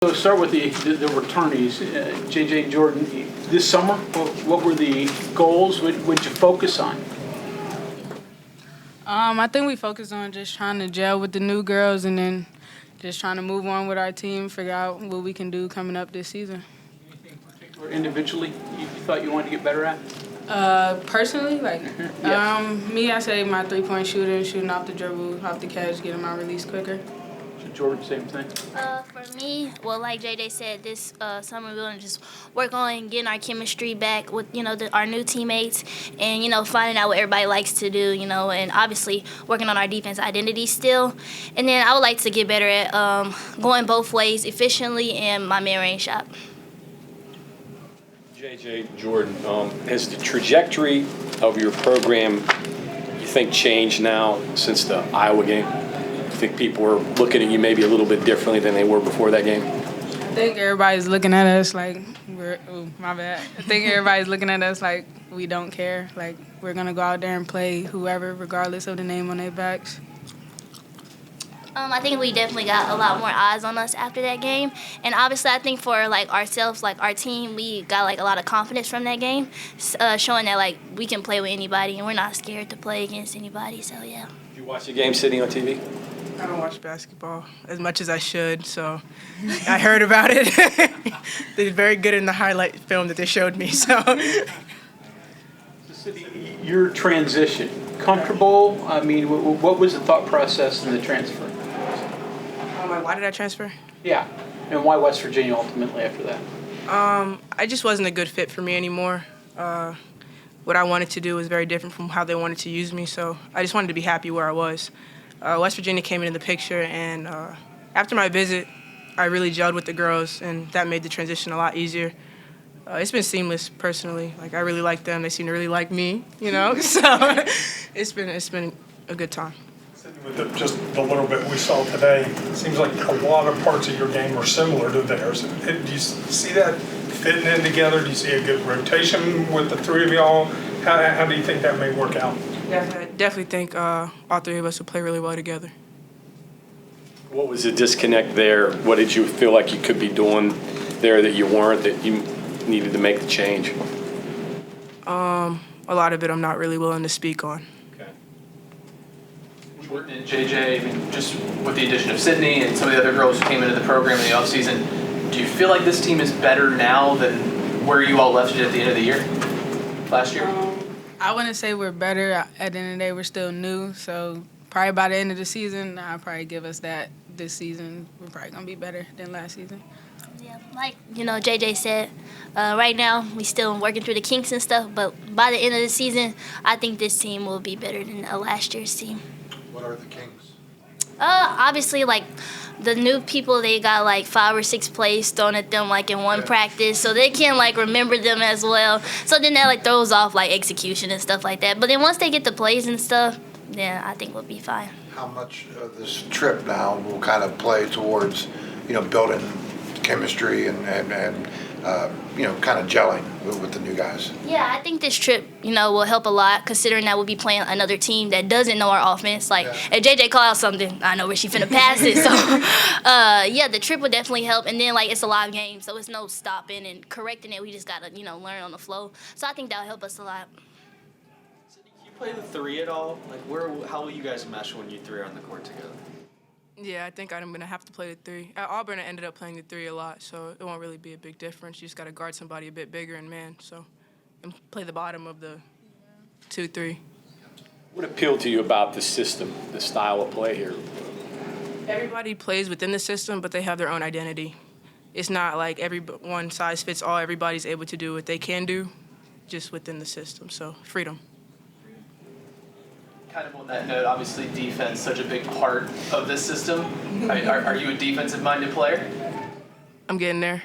So start with the returnees, JJ and Jordan. This summer, what were the goals? What would you focus on? I think we focused on just trying to gel with the new girls and then just trying to move on with our team, figure out what we can do coming up this season. Anything particular individually you thought you wanted to get better at? Personally, Yes. me, I say my three-point shooting off the dribble, off the catch, getting my release quicker. Jordan, same thing. For me, well, like JJ said, this summer we're going to just work on getting our chemistry back with, our new teammates and, finding out what everybody likes to do, and obviously working on our defense identity still. And then I would like to get better at going both ways efficiently in my mid-range shot. JJ, Jordan, has the trajectory of your program, you think, changed now since the Iowa game? You think people are looking at you maybe a little bit differently than they were before that game? I think everybody's looking at us like my bad. I think everybody's looking at us like we don't care. Like we're going to go out there and play whoever, regardless of the name on their backs. I think we definitely got a lot more eyes on us after that game. And obviously I think for ourselves, our team, we got a lot of confidence from that game, showing that we can play with anybody and we're not scared to play against anybody. So yeah. Did you watch the game sitting on TV? I don't watch basketball as much as I should, so I heard about it. They did very good in the highlight film that they showed me. So, Your transition, comfortable? I mean, what was the thought process in the transfer? why did I transfer? Yeah, and why West Virginia ultimately after that? I just wasn't a good fit for me anymore. What I wanted to do was very different from how they wanted to use me, so I just wanted to be happy where I was. West Virginia came into the picture, and after my visit, I really gelled with the girls, and that made the transition a lot easier. It's been seamless, personally. I really like them. They seem to really like me, So it's been a good time. With just the little bit we saw today, it seems like a lot of parts of your game are similar to theirs. Do you see that fitting in together? Do you see a good rotation with the three of y'all? How do you think that may work out? I definitely think all three of us will play really well together. What was the disconnect there? What did you feel like you could be doing there that you weren't, that you needed to make the change? A lot of it I'm not really willing to speak on. Okay. Jordan and JJ, I mean, just with the addition of Sydney and some of the other girls who came into the program in the offseason, do you feel like this team is better now than where you all left it at the end of the year, last year? I wouldn't say we're better. At the end of the day, we're still new. So probably by the end of the season, I'll probably give us that this season. We're probably going to be better than last season. Yeah, like, JJ said, right now we still working through the kinks and stuff, but by the end of the season, I think this team will be better than last year's team. What are the kinks? Obviously, the new people, they got 5 or 6 plays thrown at them in one practice, so they can't remember them as well. So then that throws off execution and stuff like that. But then once they get the plays and stuff, then I think we'll be fine. How much of this trip now will kind of play towards, building chemistry and kind of gelling with the new guys? Yeah, I think this trip, will help a lot, considering that we'll be playing another team that doesn't know our offense. If JJ call out something, I know where she finna pass it. So, yeah, the trip will definitely help. And then, it's a live game, so it's no stopping and correcting it. We just gotta, learn on the flow. So I think that'll help us a lot. Can you play the three at all? How will you guys mesh when you three are on the court together? Yeah, I think I'm going to have to play the three. At Auburn, I ended up playing the three a lot, so it won't really be a big difference. You just got to guard somebody a bit bigger and man, and play the bottom of the 2-3. What appealed to you about the system, the style of play here? Everybody plays within the system, but they have their own identity. It's not like one size fits all. Everybody's able to do what they can do just within the system, so freedom. Kind of on that note, obviously defense such a big part of this system. Are you a defensive-minded player? I'm getting there.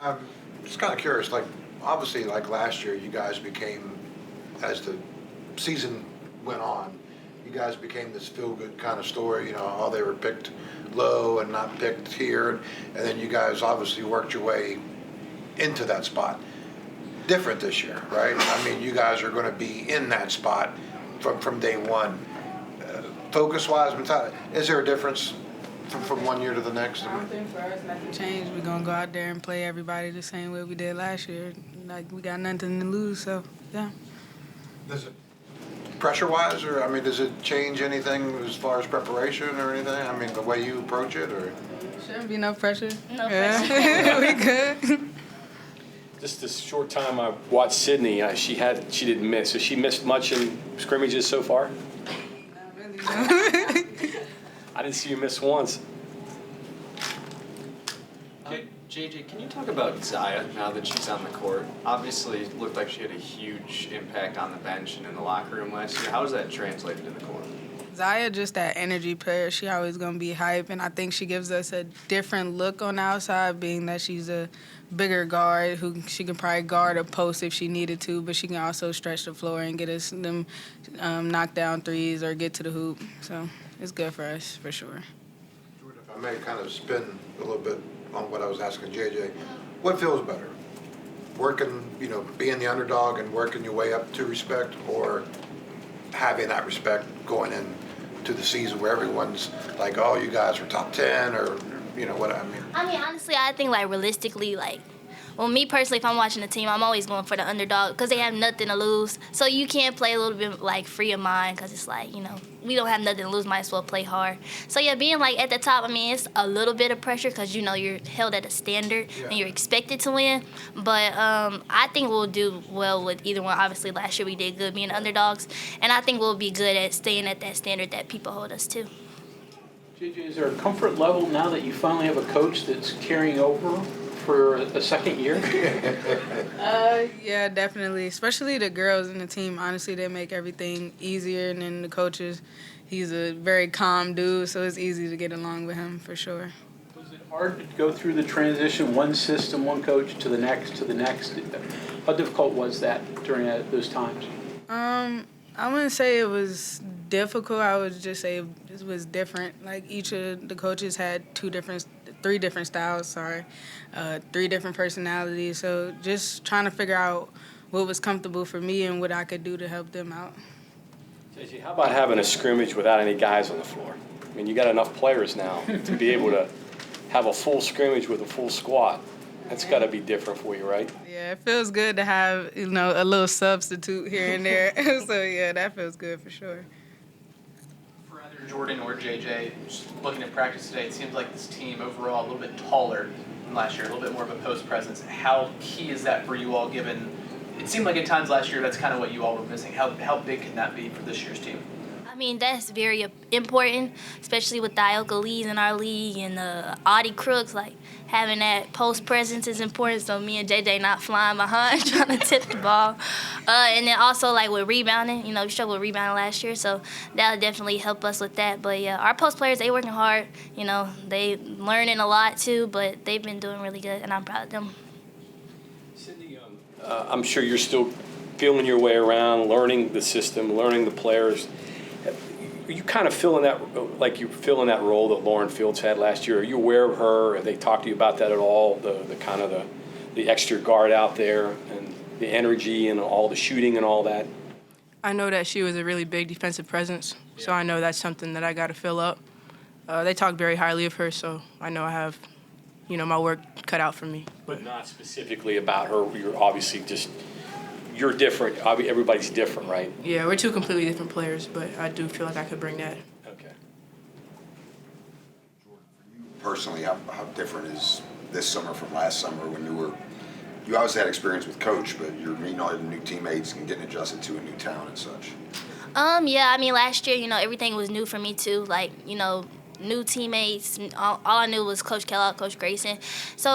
I'm just kind of curious, obviously last year you guys became, as the season went on, you guys became this feel-good kind of story, how they were picked low and not picked here, and then you guys obviously worked your way into that spot. Different this year, right? I mean, you guys are going to be in that spot from day one. focus-wise, mentality, is there a difference from one year to the next? I don't think for us nothing changed. We're gonna go out there and play everybody the same way we did last year. Like we got nothing to lose, so yeah. Does it, pressure-wise, or, I mean, does it change anything as far as preparation or anything? I mean, the way you approach it, or? Shouldn't be no pressure. No Yeah. We good. Just this short time I watched Sydney, she didn't miss. Has she missed much in scrimmages so far? Not really, no. I didn't see you miss once. JJ, can you talk about Zaya now that she's on the court? Obviously, it looked like she had a huge impact on the bench and in the locker room last year. How does that translate to the court? Zaya just that energy player. She always gonna be hype, and I think she gives us a different look on the outside, being that she's a bigger guard who she can probably guard a post if she needed to, but she can also stretch the floor and get us them knockdown threes or get to the hoop. So it's good for us for sure. Jordan, if I may kind of spin a little bit on what I was asking JJ, what feels better? Working, being the underdog and working your way up to respect, or having that respect going into the season where everyone's like, oh, you guys are top 10, or, what I mean? I mean, honestly, I think, like, realistically, like, well, me personally, if I'm watching the team, I'm always going for the underdog because they have nothing to lose. So you can't play a little bit, like, free of mind because it's like, we don't have nothing to lose, might as well play hard. So, yeah, being, like, at the top, I mean, it's a little bit of pressure because, you're held at a standard and you're expected to win. But I think we'll do well with either one. Obviously, last year we did good being underdogs, and I think we'll be good at staying at that standard that people hold us to. JJ, is there a comfort level now that you finally have a coach that's carrying over for a second year? Yeah, definitely. Especially the girls in the team. Honestly, they make everything easier. And then the coaches, he's a very calm dude, so it's easy to get along with him for sure. Was it hard to go through the transition, one system, one coach to the next, to the next? How difficult was that during those times? I wouldn't say it was difficult. I would just say it was different. Like each of the coaches had three different styles, 3 different personalities. So just trying to figure out what was comfortable for me and what I could do to help them out. JJ, how about having a scrimmage without any guys on the floor? I mean, you got enough players now to be able to have a full scrimmage with a full squad. That's got to be different for you, right? Yeah, it feels good to have, a little substitute here and there. So, yeah, that feels good for sure. For either Jordan or JJ, just looking at practice today, it seems like this team overall a little bit taller than last year, a little bit more of a post presence. How key is that for you all, given it seemed like at times last year that's kind of what you all were missing? How big can that be for this year's team? I mean, that's very important, especially with the Ioka Lees in our league and the Audie Crooks. Like, having that post presence is important, so me and JJ not flying behind trying to tip the ball. And then also, like, with rebounding, we struggled with rebounding last year, so that'll definitely help us with that. But, yeah, our post players, they working hard. They learning a lot, too, but they've been doing really good, and I'm proud of them. Sydney, I'm sure you're still feeling your way around, learning the system, learning the players. Are you kind of feeling that, like you're filling that role that Lauren Fields had last year? Are you aware of her? Have they talked to you about that at all? The kind of the extra guard out there and the energy and all the shooting and all that? I know that she was a really big defensive presence, so I know that's something that I got to fill up. They talk very highly of her, so I know I have, my work cut out for me. But not specifically about her. You're obviously you're different. Everybody's different, right? Yeah, we're two completely different players, but I do feel like I could bring that. Okay. Personally, how different is this summer from last summer when you obviously had experience with Coach, but you're meeting all your new teammates and getting adjusted to a new town and such? Yeah, I mean, last year, everything was new for me, too. Like, new teammates. All I knew was Coach Kellogg, Coach Grayson. So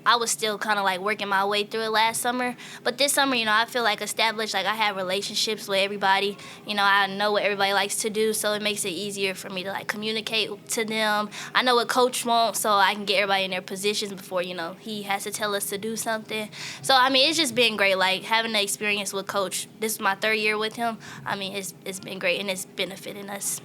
I was still kind of like working my way through it last summer. But this summer, I feel like established, like I have relationships with everybody. I know what everybody likes to do, so it makes it easier for me to like communicate to them. I know what Coach wants, so I can get everybody in their positions before, he has to tell us to do something. So, I mean, it's just been great, like having the experience with Coach. This is my 3rd year with him. I mean, it's been great, and it's benefiting us.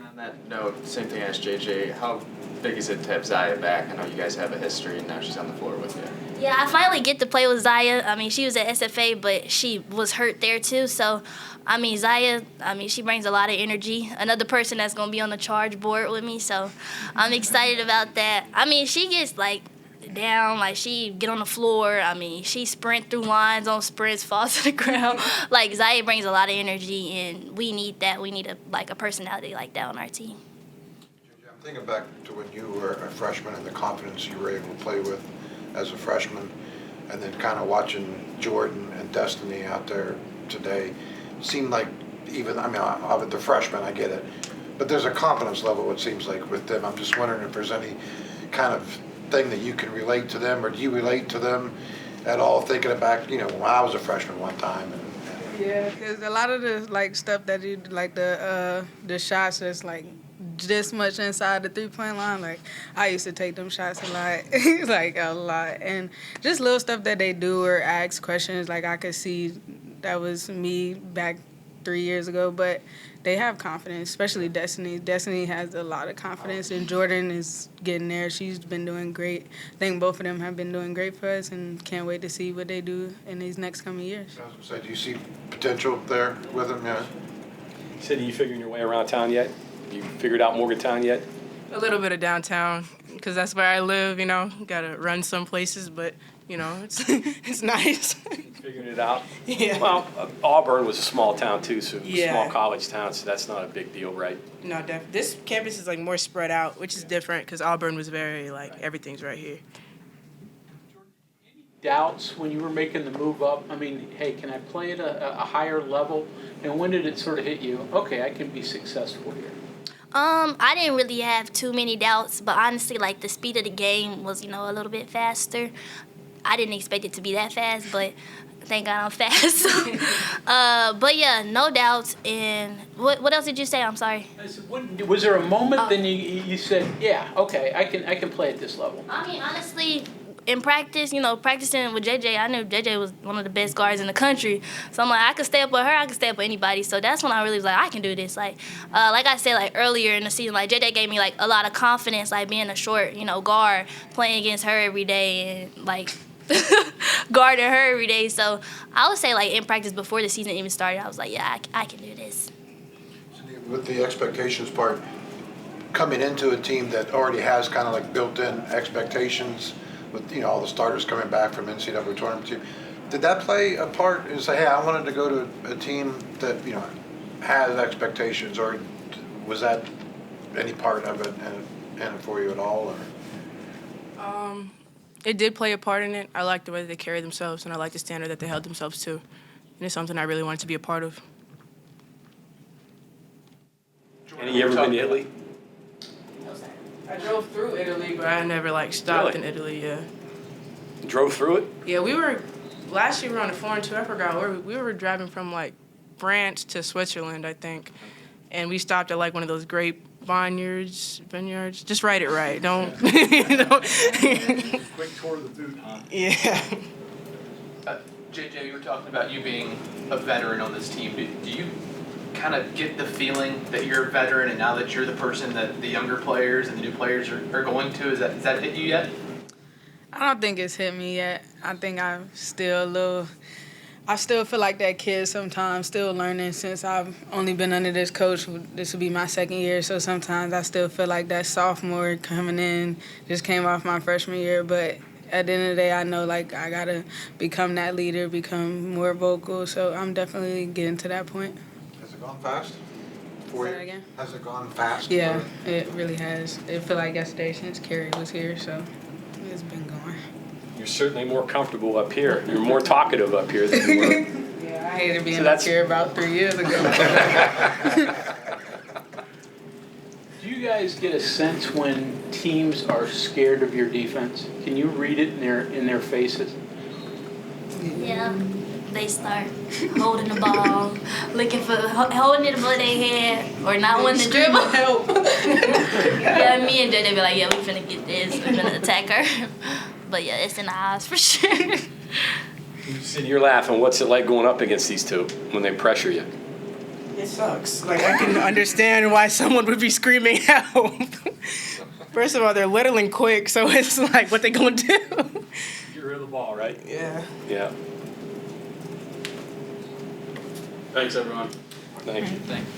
On that note, same thing as JJ, how big is it to have Zaya back? I know you guys have a history, and now she's on the floor with you. Yeah, I finally get to play with Zaya. I mean, she was at SFA, but she was hurt there too. So, I mean, Zaya, she brings a lot of energy. Another person that's going to be on the charge board with me. So, I'm excited about that. I mean, she gets, like, down, like, she get on the floor. I mean, she sprint through lines on sprints, falls to the ground. Like, Zaya brings a lot of energy, and we need that. We need, a personality like that on our team. I'm thinking back to when you were a freshman and the confidence you were able to play with as a freshman, and then kind of watching Jordan and Destiny out there today. Seemed like even, the freshmen, I get it, but there's a confidence level, it seems like, with them. I'm just wondering if there's any kind of thing that you can relate to them, or do you relate to them at all, thinking back, when I was a freshman one time? Yeah, because a lot of the stuff that you the shots that's this much inside the 3-point line, I used to take them shots a lot, and just little stuff that they do or ask questions, I could see that was me back 3 years ago, but they have confidence, especially Destiny. Destiny has a lot of confidence, and Jordan is getting there. She's been doing great. I think both of them have been doing great for us, and can't wait to see what they do in these next coming years. I was gonna say, do you see potential there with them? Yeah. Said, are you figuring your way around town yet? You figured out Morgantown yet? A little bit of downtown, because that's where I live, Got to run some places, but, it's nice. Figuring it out? Yeah. Well, Auburn was a small town too, so Yeah. small college town, so that's not a big deal, right? No, this campus is more spread out, which is different because Auburn was very everything's right here. Doubts when you were making the move up? Hey, can I play at a higher level? And when did it sort of hit you? Okay, I can be successful here. I didn't really have too many doubts, but honestly, the speed of the game was, a little bit faster. I didn't expect it to be that fast, but thank God I'm fast. But yeah, no doubts. And what else did you say? I'm sorry. I said, was there a moment then you said, yeah, okay, I can play at this level? Honestly, in practice, practicing with JJ, I knew JJ was one of the best guards in the country. So I'm I could stay up with her, I could stay up with anybody. So that's when I really was I can do this. Like I said, earlier in the season, JJ gave me, a lot of confidence, being a short, guard, playing against her every day and, guarding her every day. So I would say, in practice before the season even started, I was yeah, I can do this. With the expectations part, coming into a team that already has kind of built-in expectations, with all the starters coming back from NCAA tournament team, did that play a part in say, hey, I wanted to go to a team that has expectations, or was that any part of it and for you at all? Or It did play a part in it. I liked the way that they carried themselves, and I liked the standard that they held themselves to, and it's something I really wanted to be a part of. And you ever been to Italy? I drove through Italy, but I never stopped in Italy. Yeah. Drove through it? Yeah, last year we were on a foreign tour. I forgot we were driving from France to Switzerland, I think, and we stopped at one of those grape vineyards. Just write it right. Don't. Quick tour of the food, huh? Yeah. JJ, you were talking about you being a veteran on this team. Do you kind of get the feeling that you're a veteran, and now that you're the person that the younger players and the new players are going to? Has that hit you yet? I don't think it's hit me yet. I think I'm still I still feel like that kid sometimes, still learning since I've only been under this coach. This will be my second year, so sometimes I still feel like that sophomore coming in, just came off my freshman year. But at the end of the day, I know, I got to become that leader, become more vocal, so I'm definitely getting to that point. has it gone fast? Say that again? Has it gone fast? Yeah, it really has. It feel like yesterday since Carrie was here, so it's been going. You're certainly more comfortable up here. You're more talkative up here than you were. Yeah, I hated being up here about 3 years ago. Do you guys get a sense when teams are scared of your defense? Can you read it in their faces? Yeah. They start holding the ball, looking for holding it above their head, or not wanting to dribble. Help. Yeah, me and JJ be yeah, we finna get this, we finna attack her. But yeah, it's in the eyes for sure. You're laughing. What's it like going up against these two when they pressure you? It sucks. I can understand why someone would be screaming help. First of all, they're little and quick, so it's what they gonna do? Get rid of the ball, right? Yeah. Yeah. Thanks, everyone. Thank you. Thank you.